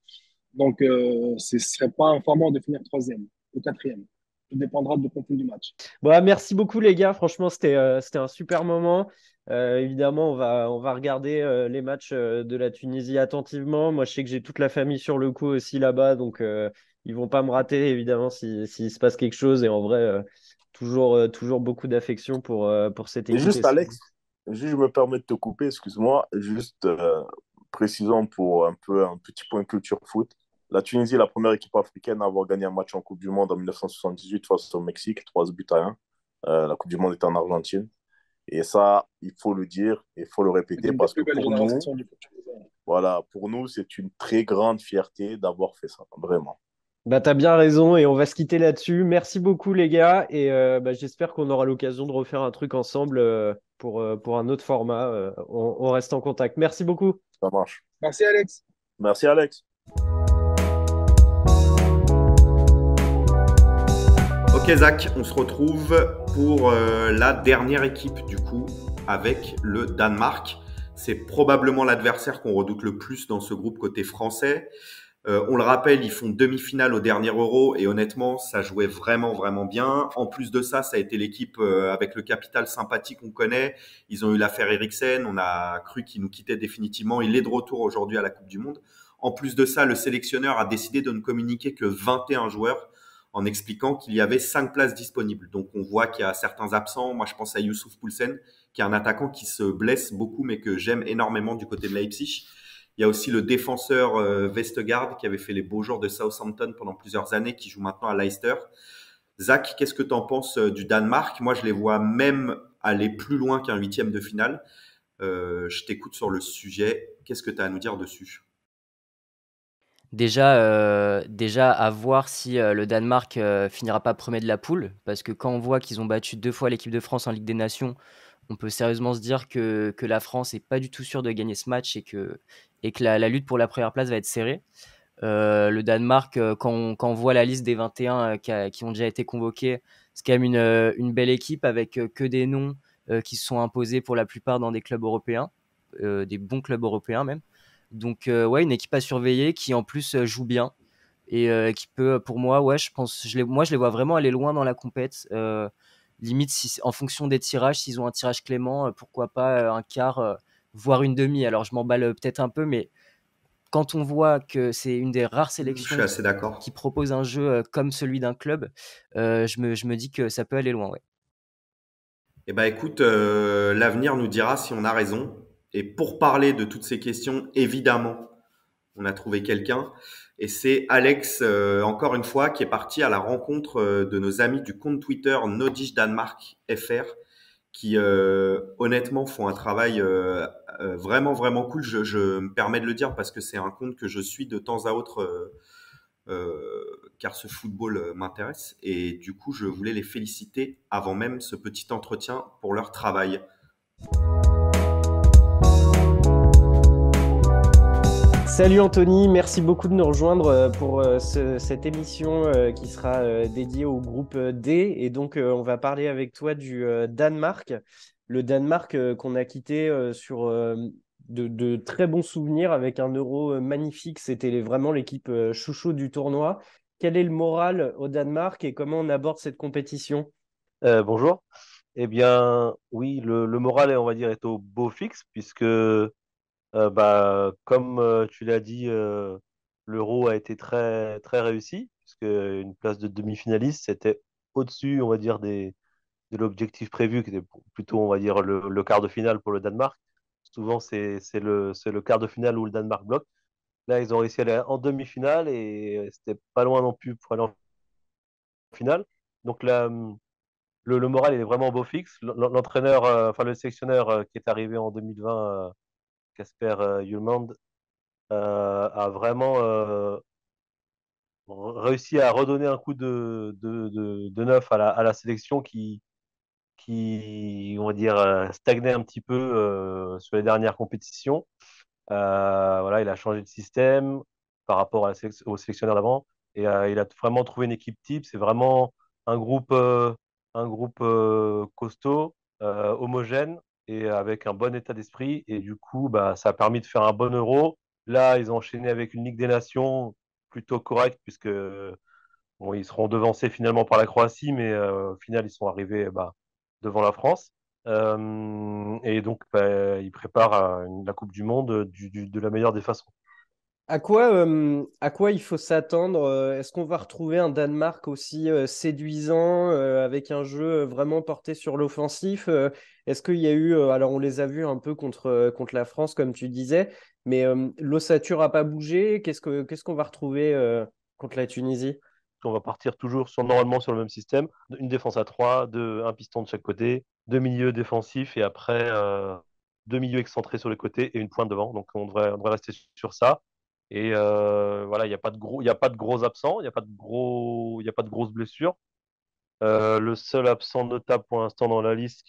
Donc, ce ne serait pas infamant de finir troisième ou quatrième. Tout dépendra du contenu du match. Bon, merci beaucoup les gars, franchement c'était un super moment. Évidemment on va regarder les matchs de la Tunisie attentivement. Moi je sais que j'ai toute la famille sur le coup aussi là-bas, donc ils vont pas me rater évidemment s'il se passe quelque chose. Et en vrai, toujours beaucoup d'affection pour cette Et équipe. juste, Alex, je me permets de te couper, excuse-moi, juste précisons pour un peu un petit point culture foot. La Tunisie est la première équipe africaine à avoir gagné un match en Coupe du Monde en 1978 face au Mexique, 3 buts à 1. La Coupe du Monde était en Argentine. Et ça, il faut le dire, il faut le C'est répéter une des parce que plus belles pour nous, générations du foot tunisien. voilà, pour nous, c'est une très grande fierté d'avoir fait ça, vraiment. Bah, t'as bien raison et on va se quitter là-dessus. Merci beaucoup les gars et bah, j'espère qu'on aura l'occasion de refaire un truc ensemble pour un autre format. On reste en contact. Merci beaucoup. Ça marche. Merci, Alex. Merci, Alex. Ok Zach, on se retrouve pour la dernière équipe du coup avec le Danemark. C'est probablement l'adversaire qu'on redoute le plus dans ce groupe côté français. On le rappelle, ils font demi-finale au dernier Euro et honnêtement, ça jouait vraiment, vraiment bien. En plus de ça, ça a été l'équipe avec le capital sympathique qu'on connaît. Ils ont eu l'affaire Eriksen, on a cru qu'il nous quittait définitivement. Il est de retour aujourd'hui à la Coupe du Monde. En plus de ça, le sélectionneur a décidé de ne communiquer que 21 joueurs en expliquant qu'il y avait 5 places disponibles. Donc on voit qu'il y a certains absents. Moi, je pense à Youssouf Poulsen, qui est un attaquant qui se blesse beaucoup, mais que j'aime énormément du côté de Leipzig. Il y a aussi le défenseur Vestergaard qui avait fait les beaux jours de Southampton pendant plusieurs années, qui joue maintenant à Leicester. Zach, qu'est-ce que tu en penses du Danemark? Moi, je les vois même aller plus loin qu'un huitième de finale. Je t'écoute sur le sujet. Qu'est-ce que tu as à nous dire dessus? Déjà à voir si le Danemark finira pas premier de la poule, parce que quand on voit qu'ils ont battu 2 fois l'équipe de France en Ligue des Nations, on peut sérieusement se dire que la France est pas du tout sûre de gagner ce match et que la lutte pour la première place va être serrée. Le Danemark, quand on voit la liste des 21 qui ont déjà été convoqués, c'est quand même une belle équipe avec que des noms qui se sont imposés pour la plupart dans des clubs européens, des bons clubs européens même. Donc ouais, une équipe à surveiller qui en plus joue bien et qui peut, pour moi, ouais, moi je les vois vraiment aller loin dans la compète. Limite, si, en fonction des tirages, s'ils ont un tirage clément, pourquoi pas un quart, voire une demi. Alors je m'emballe peut-être un peu, mais quand on voit que c'est une des rares Je suis sélections assez d'accord. qui propose un jeu comme celui d'un club, je me dis que ça peut aller loin. Ouais. Eh ben, écoute, l'avenir nous dira si on a raison. Et pour parler de toutes ces questions, évidemment, on a trouvé quelqu'un. Et c'est Alex, encore une fois, qui est parti à la rencontre de nos amis du compte Twitter Nodish Danemark FR, qui honnêtement font un travail vraiment, vraiment cool. Je me permets de le dire parce que c'est un compte que je suis de temps à autre. Car ce football m'intéresse et du coup je voulais les féliciter avant même ce petit entretien pour leur travail. Salut Anthony, merci beaucoup de nous rejoindre pour cette émission qui sera dédiée au groupe D. Et donc, on va parler avec toi du Danemark. Le Danemark qu'on a quitté sur de très bons souvenirs avec un euro magnifique. C'était vraiment l'équipe chouchou du tournoi. Quel est le moral au Danemark et comment on aborde cette compétition? Bonjour. Eh bien, oui, le moral, on va dire, est au beau fixe, puisque, comme tu l'as dit, l'Euro a été très, très réussi, puisque une place de demi-finaliste, c'était au-dessus, on va dire, de l'objectif prévu, qui était plutôt, on va dire, le quart de finale pour le Danemark. Souvent, c'est le quart de finale où le Danemark bloque. Là, ils ont réussi à aller en demi-finale et c'était pas loin non plus pour aller en finale. Donc là, le moral il est vraiment au beau fixe. L'entraîneur, enfin le sélectionneur qui est arrivé en 2020, Casper Hjulmand, a vraiment réussi à redonner un coup de neuf à la sélection qui qui, on va dire, stagnait un petit peu sur les dernières compétitions. Voilà, il a changé de système par rapport au sélectionneur d'avant et il a vraiment trouvé une équipe type. C'est vraiment un groupe, euh, un groupe costaud, homogène et avec un bon état d'esprit. Et du coup, bah, ça a permis de faire un bon Euro. Là, ils ont enchaîné avec une Ligue des Nations plutôt correcte puisque bon, ils seront devancés finalement par la Croatie, mais au final, ils sont arrivés bah, devant la France. Et donc, bah, ils préparent la Coupe du Monde de la meilleure des façons. À quoi il faut s'attendre? Est-ce qu'on va retrouver un Danemark aussi séduisant, avec un jeu vraiment porté sur l'offensif? Est-ce qu'il y a eu, alors on les a vus un peu contre la France, comme tu disais, mais l'ossature n'a pas bougé. Qu'est-ce qu'on va retrouver contre la Tunisie? On va partir toujours normalement sur le même système. Une défense à 3, un piston de chaque côté, deux milieux défensifs et après deux milieux excentrés sur les côtés et une pointe devant. Donc on devrait rester sur ça. Et voilà, il n'y a pas de gros, il y a pas de gros absents, il y a pas de grosses blessures. Le seul absent notable pour l'instant dans la liste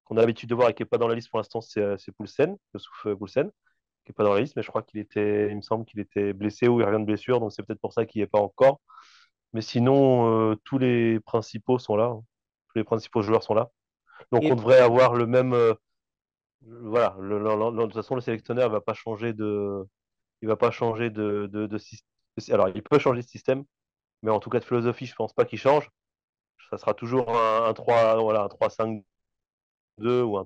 qu'on a l'habitude de voir et qui n'est pas dans la liste pour l'instant, c'est Poulsen, Youssouf Poulsen, qui n'est pas dans la liste, mais je crois il me semble qu'il était blessé ou il revient de blessure, donc c'est peut-être pour ça qu'il n'y est pas encore. Mais sinon, tous les principaux sont là, hein. Tous les principaux joueurs sont là. Donc on Et, devrait avoir le même. Voilà, de toute façon, le sélectionneur va pas changer il va pas changer de système. Alors, il peut changer de système, mais en tout cas de philosophie, je pense pas qu'il change. Ça sera toujours un 3 voilà, un 3-5-2 ou un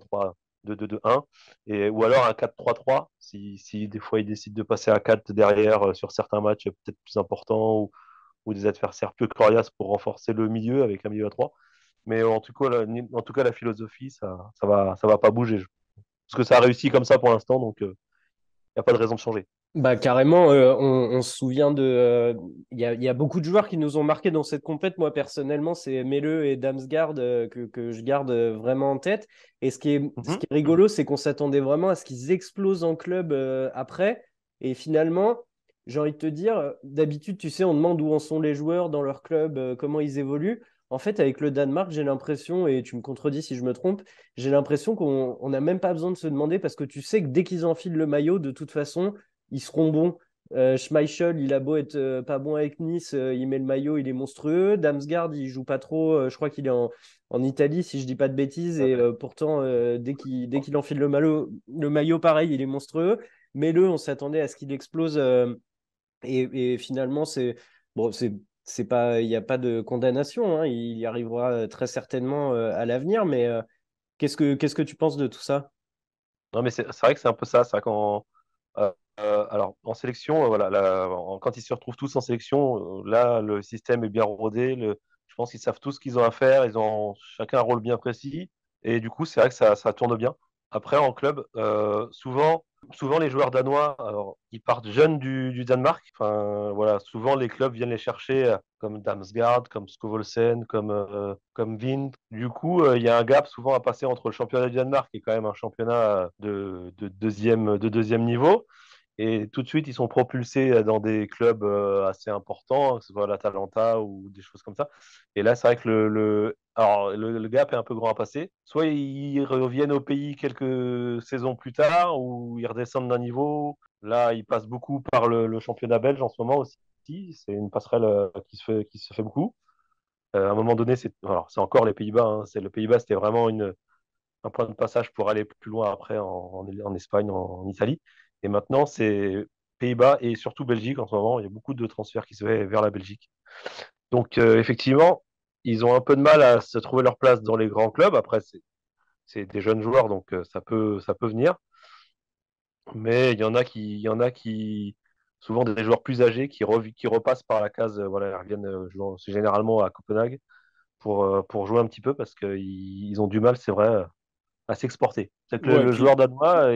3-2-2-2-1, ou alors un 4-3-3, si des fois il décide de passer à 4 derrière sur certains matchs peut-être plus importants, ou des adversaires plus coriaces pour renforcer le milieu avec un milieu à 3. Mais en tout cas, la philosophie, ça va pas bouger. Parce que ça a réussi comme ça pour l'instant, donc il n'y a pas de raison de changer. Bah carrément, on se souvient il y a beaucoup de joueurs qui nous ont marqué dans cette compète. Moi personnellement, c'est Melle et Damsgaard que je garde vraiment en tête. Et ce qui Mhm. est rigolo, c'est qu'on s'attendait vraiment à ce qu'ils explosent en club après. Et finalement, j'ai envie de te dire, d'habitude, tu sais, on demande où en sont les joueurs dans leur club, comment ils évoluent. En fait, avec le Danemark, j'ai l'impression, et tu me contredis si je me trompe, j'ai l'impression qu'on n'a même pas besoin de se demander parce que tu sais que dès qu'ils enfilent le maillot, de toute façon ils seront bons. Schmeichel, il a beau être pas bon avec Nice, il met le maillot, il est monstrueux. Damsgaard, il joue pas trop, je crois qu'il est en Italie, si je dis pas de bêtises, et pourtant, dès qu'il enfile le maillot, pareil, il est monstrueux. Mais on s'attendait à ce qu'il explose, et finalement, bon, c'est pas, il n'y a pas de condamnation, hein, il y arrivera très certainement à l'avenir, mais qu'est-ce que tu penses de tout ça? Non, mais c'est vrai que c'est un peu ça. C'est vrai alors, en sélection, voilà, quand ils se retrouvent tous en sélection, là, le système est bien rodé. Je pense qu'ils savent tous ce qu'ils ont à faire. Ils ont chacun un rôle bien précis. Et du coup, c'est vrai que ça tourne bien. Après, en club, souvent les joueurs danois, alors, ils partent jeunes du Danemark. Enfin, voilà, souvent les clubs viennent les chercher, comme Damsgaard, comme Skovlsen, comme Wind. Du coup, il y a un gap souvent à passer entre le championnat du Danemark, qui est quand même un championnat de deuxième niveau, et tout de suite, ils sont propulsés dans des clubs assez importants, que ce soit l'Atalanta ou des choses comme ça. Et là, c'est vrai que alors, le gap est un peu grand à passer. Soit ils reviennent au pays quelques saisons plus tard, ou ils redescendent d'un niveau. Là, ils passent beaucoup par le championnat belge en ce moment aussi. C'est une passerelle qui se fait beaucoup. À un moment donné, alors, c'est encore les Pays-Bas, hein. Le Pays-Bas, c'était vraiment un point de passage pour aller plus loin après en Espagne, en Italie. Et maintenant, c'est Pays-Bas et surtout Belgique en ce moment. Il y a beaucoup de transferts qui se font vers la Belgique. Donc, effectivement, ils ont un peu de mal à se trouver leur place dans les grands clubs. Après, c'est des jeunes joueurs, donc ça peut venir. Mais il y en a qui souvent des joueurs plus âgés qui repassent par la case, voilà, ils reviennent c'est généralement à Copenhague pour jouer un petit peu parce qu'ils ont du mal, c'est vrai, à s'exporter. C'est que le, Ouais, le joueur puis. danois,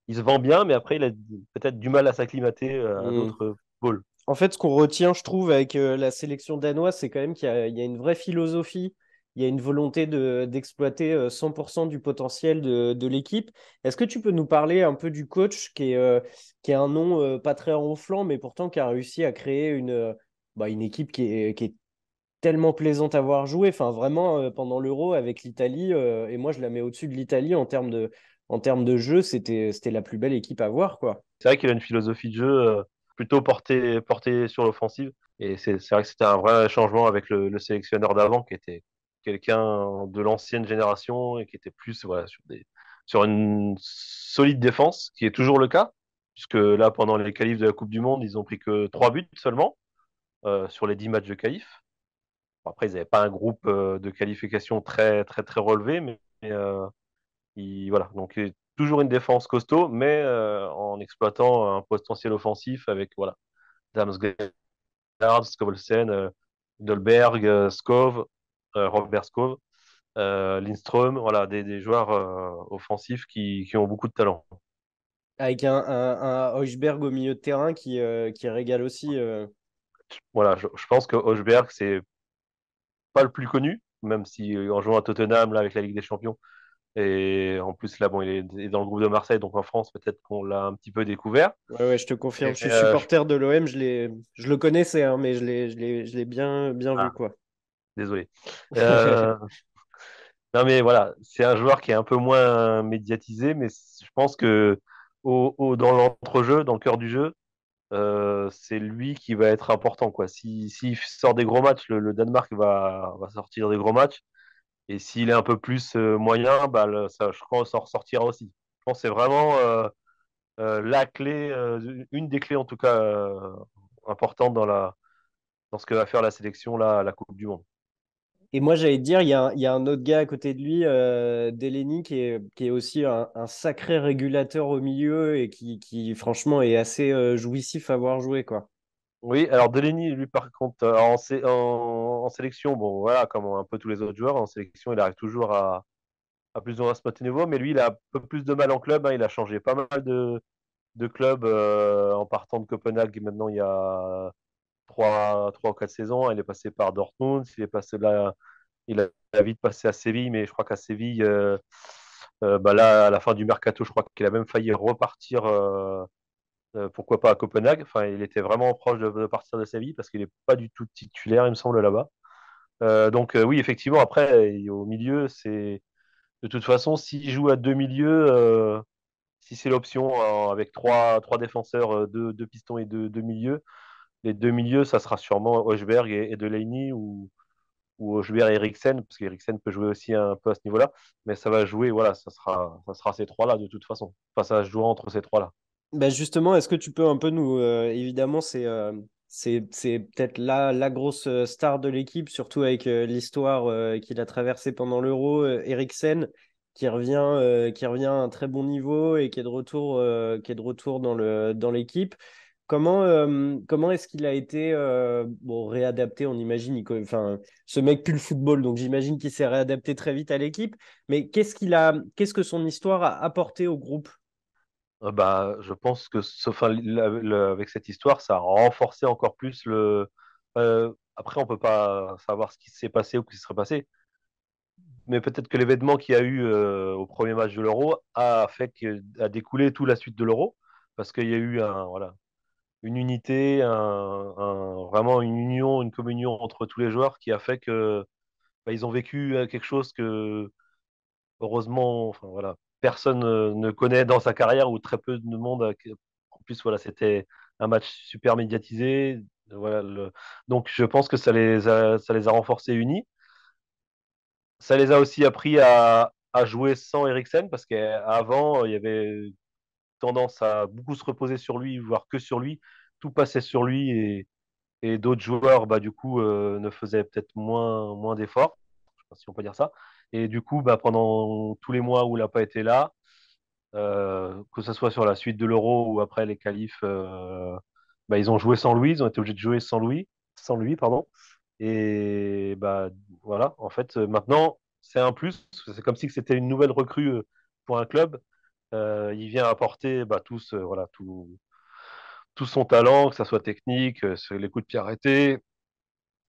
il se vend bien, mais après, il a peut-être du mal à s'acclimater à Hmm. d'autres pôles. En fait, ce qu'on retient, je trouve, avec la sélection danoise, c'est quand même qu'il y a une vraie philosophie, il y a une volonté d'exploiter 100% du potentiel de l'équipe. Est-ce que tu peux nous parler un peu du coach qui est un nom pas très ronflant, mais pourtant qui a réussi à créer une équipe qui est tellement plaisante à voir jouer. Enfin, vraiment, pendant l'Euro avec l'Italie, et moi, je la mets au-dessus de l'Italie en termes de jeu, c'était la plus belle équipe à voir, quoi. C'est vrai qu'il a une philosophie de jeu plutôt portée sur l'offensive. Et c'est vrai que c'était un vrai changement avec le sélectionneur d'avant, qui était quelqu'un de l'ancienne génération et qui était plus voilà, sur une solide défense, qui est toujours le cas, puisque là, pendant les qualifs de la Coupe du Monde, ils ont pris que 3 buts seulement sur les 10 matchs de qualif. Bon, après, ils n'avaient pas un groupe de qualification très, très, très relevé, mais voilà. Donc, toujours une défense costaud, mais en exploitant un potentiel offensif avec voilà, Damsgaard, Skovelsen, Dolberg, Skov, Robert Skov, Lindström, voilà, des joueurs offensifs qui ont beaucoup de talent. Avec un Højbjerg au milieu de terrain qui régale aussi. Voilà, je pense que Højbjerg, c'est pas le plus connu, même si en jouant à Tottenham là, avec la Ligue des Champions, et en plus là, bon, il est dans le groupe de Marseille, donc en France, peut-être qu'on l'a un petit peu découvert. Ouais, ouais, je te confirme. Et, Je suis supporter de l'OM. Je le connaissais, hein, mais je l'ai bien vu, ah, quoi. désolé. Euh, non, mais voilà, c'est un joueur qui est un peu moins médiatisé, mais je pense que dans l'entrejeu, dans le cœur du jeu, c'est lui qui va être important, quoi. S'il sort des gros matchs, le Danemark va sortir des gros matchs. Et s'il est un peu plus moyen, bah, ça, je crois, s'en ressortira aussi. Je pense que c'est vraiment la clé, une des clés en tout cas importantes dans ce que va faire la sélection là, à la Coupe du Monde. Et moi, j'allais te dire, il y a un autre gars à côté de lui, Delaney, qui est aussi un sacré régulateur au milieu et qui franchement, est assez jouissif à voir jouer, quoi. Oui, alors Delaney, lui, par contre, en sélection, bon, voilà, comme un peu tous les autres joueurs, en sélection, il arrive toujours à plus ou moins se mettre au niveau, mais lui, il a un peu plus de mal en club, hein. Il a changé pas mal de clubs en partant de Copenhague. Maintenant, il y a trois ou quatre saisons. Il est passé par Dortmund, il est passé là, il a vite passé à Séville, mais je crois qu'à Séville, bah là, à la fin du mercato, je crois qu'il a même failli repartir, pourquoi pas à Copenhague. Enfin, il était vraiment proche de partir de Séville parce qu'il n'est pas du tout titulaire, il me semble, là-bas. Donc, oui, effectivement, après, au milieu, c'est de toute façon, s'il joue à deux milieux, si c'est l'option avec trois défenseurs, deux pistons et deux milieux, les deux milieux, ça sera sûrement Højbjerg et Delaney ou Højbjerg et Eriksen, parce qu'Eriksen peut jouer aussi un peu à ce niveau-là, mais ça va jouer, voilà, ça sera ces trois-là de toute façon. Enfin, ça jouera entre ces trois-là. Bah justement, est-ce que tu peux un peu nous... évidemment, c'est peut-être la grosse star de l'équipe, surtout avec l'histoire qu'il a traversée pendant l'Euro, Eriksen, qui revient à un très bon niveau et qui est de retour dans l'équipe. Comment est-ce qu'il a été bon, réadapté? On imagine, enfin, ce mec pue le football, donc j'imagine qu'il s'est réadapté très vite à l'équipe. Mais qu'est-ce que son histoire a apporté au groupe? Bah, je pense que enfin, avec cette histoire, ça a renforcé encore plus le. Après, on peut pas savoir ce qui s'est passé ou ce qui serait passé, mais peut-être que l'événement qu'il y a eu au premier match de l'Euro a découlé toute la suite de l'Euro, parce qu'il y a eu voilà, une unité, vraiment une union, une communion entre tous les joueurs qui a fait que bah, ils ont vécu quelque chose que heureusement, enfin voilà, personne ne connaît dans sa carrière ou très peu de monde. En plus, voilà, c'était un match super médiatisé. Voilà, donc je pense que ça les a renforcés unis. Ça les a aussi appris à jouer sans Eriksen parce qu'avant, il y avait tendance à beaucoup se reposer sur lui, voire que sur lui. Tout passait sur lui et d'autres joueurs, bah, du coup, ne faisaient peut-être moins d'efforts. Je sais pas si on peut dire ça. Et du coup, bah, pendant tous les mois où il n'a pas été là, que ce soit sur la suite de l'Euro ou après les qualifs, bah, ils ont joué sans lui, ils ont été obligés de jouer sans lui, pardon. Et bah voilà, en fait, maintenant, c'est un plus. C'est comme si c'était une nouvelle recrue pour un club. Il vient apporter bah, voilà, tout son talent, que ça soit technique, sur les coups de pied arrêtés.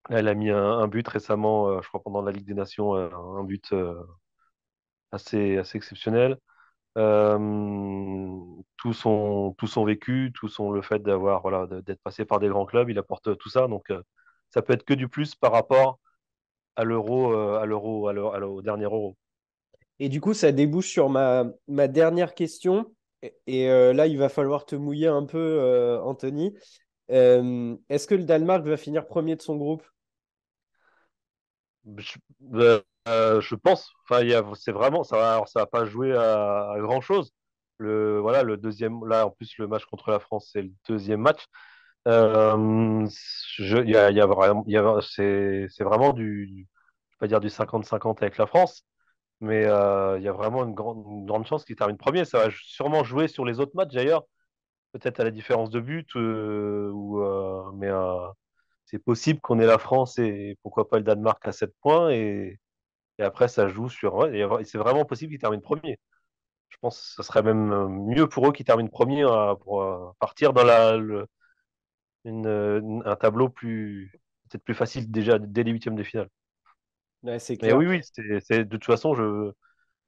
Là, elle a mis un but récemment, je crois pendant la Ligue des Nations, un but assez exceptionnel. Tout son vécu, le fait d'avoir voilà, d'être passé par des grands clubs, il apporte tout ça. Donc, ça peut être que du plus par rapport à l'Euro, au dernier Euro. Et du coup, ça débouche sur ma dernière question. Là, il va falloir te mouiller un peu, Anthony. Est-ce que le Danemark va finir premier de son groupe? Je, je pense. Enfin, c'est vraiment ça. Alors, ça va pas jouer à grand chose. Voilà, le deuxième. Là, en plus, le match contre la France, c'est le deuxième match. Il y a vraiment, c'est vraiment je vais pas dire du 50-50 avec la France, mais il y a vraiment une grande chance qu'il termine premier. Ça va sûrement jouer sur les autres matchs d'ailleurs, peut-être à la différence de but, mais c'est possible qu'on ait la France et pourquoi pas le Danemark à 7 points et après ça joue sur. Ouais, et c'est vraiment possible qu'ils terminent premier. Je pense que ce serait même mieux pour eux qu'ils terminent premier pour partir dans un tableau peut-être plus facile déjà dès les huitièmes de finale. Ouais, c'est Mais clair. oui, de toute façon,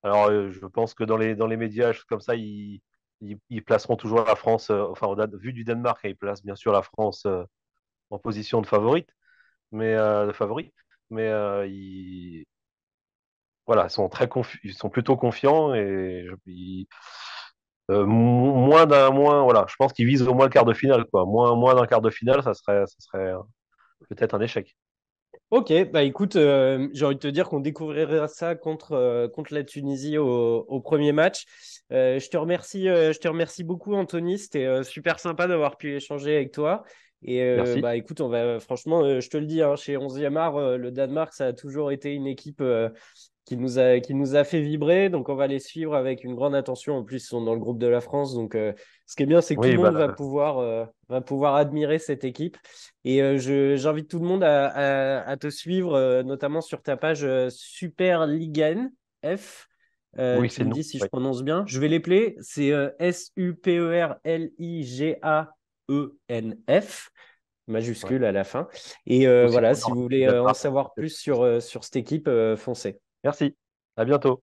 alors, je pense que dans les médias comme ça, ils placeront toujours la France, enfin, vu du Danemark, ils placent bien sûr la France en position de favorite, de favori. Mais voilà, ils sont plutôt confiants et voilà, je pense qu'ils visent au moins le quart de finale, quoi. Moins d'un quart de finale, ça serait peut-être un échec. Ok, bah écoute, j'ai envie de te dire qu'on découvrira ça contre la Tunisie au premier match. Je te remercie beaucoup, Anthony. C'était super sympa d'avoir pu échanger avec toi. Merci. Bah écoute, franchement, je te le dis, hein, chez 11e art, le Danemark, ça a toujours été une équipe qui nous a fait vibrer. Donc, on va les suivre avec une grande attention. En plus, ils sont dans le groupe de la France. Donc, ce qui est bien, c'est que tout le Oui, monde bah, va pouvoir admirer cette équipe. J'invite tout le monde à te suivre, notamment sur ta page Super Ligaen F. oui, Tu c'est me nous. dis si je Oui, prononce bien. Je vais l'épeler. C'est SuperLigaenF, ouais. majuscule à la fin. Ou Voilà, sinon, si vous du voulez en Danemark. savoir plus sur cette équipe, foncez. Merci. À bientôt.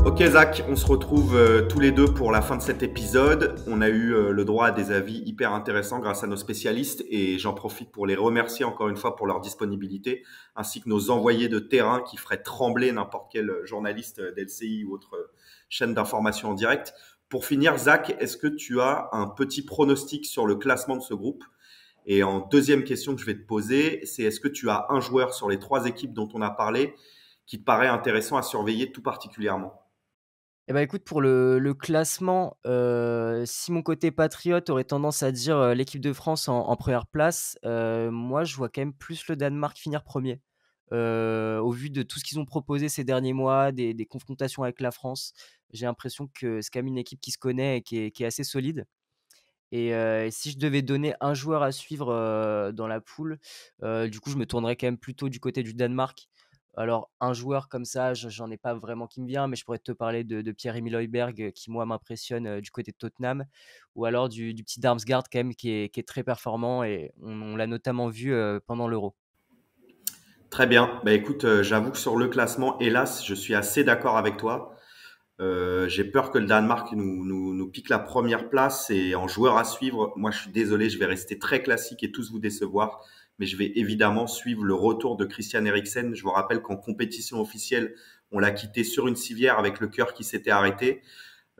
Ok Zach, on se retrouve tous les deux pour la fin de cet épisode. On a eu le droit à des avis hyper intéressants grâce à nos spécialistes et j'en profite pour les remercier encore une fois pour leur disponibilité, ainsi que nos envoyés de terrain qui feraient trembler n'importe quel journaliste d'LCI ou autre chaîne d'information en direct. Pour finir Zach, est-ce que tu as un petit pronostic sur le classement de ce groupe? Et en deuxième question que je vais te poser, c'est est-ce que tu as un joueur sur les trois équipes dont on a parlé qui te paraît intéressant à surveiller tout particulièrement? Eh ben, écoute, pour le classement, si mon côté patriote aurait tendance à dire, l'équipe de France en 1re place, moi, je vois quand même plus le Danemark finir premier. Au vu de tout ce qu'ils ont proposé ces derniers mois, des confrontations avec la France, j'ai l'impression que c'est quand même une équipe qui se connaît et qui est assez solide. Et si je devais donner un joueur à suivre, dans la poule, du coup, je me tournerais quand même plutôt du côté du Danemark. Alors un joueur comme ça, j'en ai pas vraiment qui me vient, mais je pourrais te parler de Pierre-Emile Højbjerg, qui moi m'impressionne, du côté de Tottenham, ou alors du petit Damsgaard quand même qui est très performant et on l'a notamment vu, pendant l'Euro. Très bien. Bah écoute, j'avoue que sur le classement, hélas, je suis assez d'accord avec toi. J'ai peur que le Danemark nous pique la première place et en joueur à suivre, moi je suis désolé, je vais rester très classique et tous vous décevoir, mais je vais évidemment suivre le retour de Christian Eriksen. Je vous rappelle qu'en compétition officielle, on l'a quitté sur une civière avec le cœur qui s'était arrêté.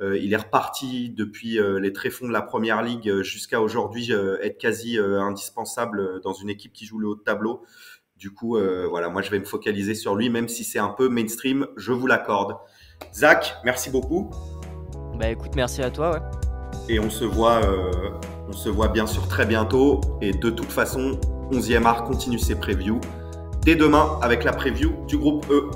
Il est reparti depuis les tréfonds de la Première Ligue jusqu'à aujourd'hui être quasi indispensable dans une équipe qui joue le haut de tableau. Du coup, voilà, moi je vais me focaliser sur lui, même si c'est un peu mainstream, je vous l'accorde. Zach, merci beaucoup. Bah, écoute, merci à toi, ouais. Et on se voit bien sûr très bientôt. Et de toute façon, 11e art continue ses previews dès demain avec la preview du groupe E.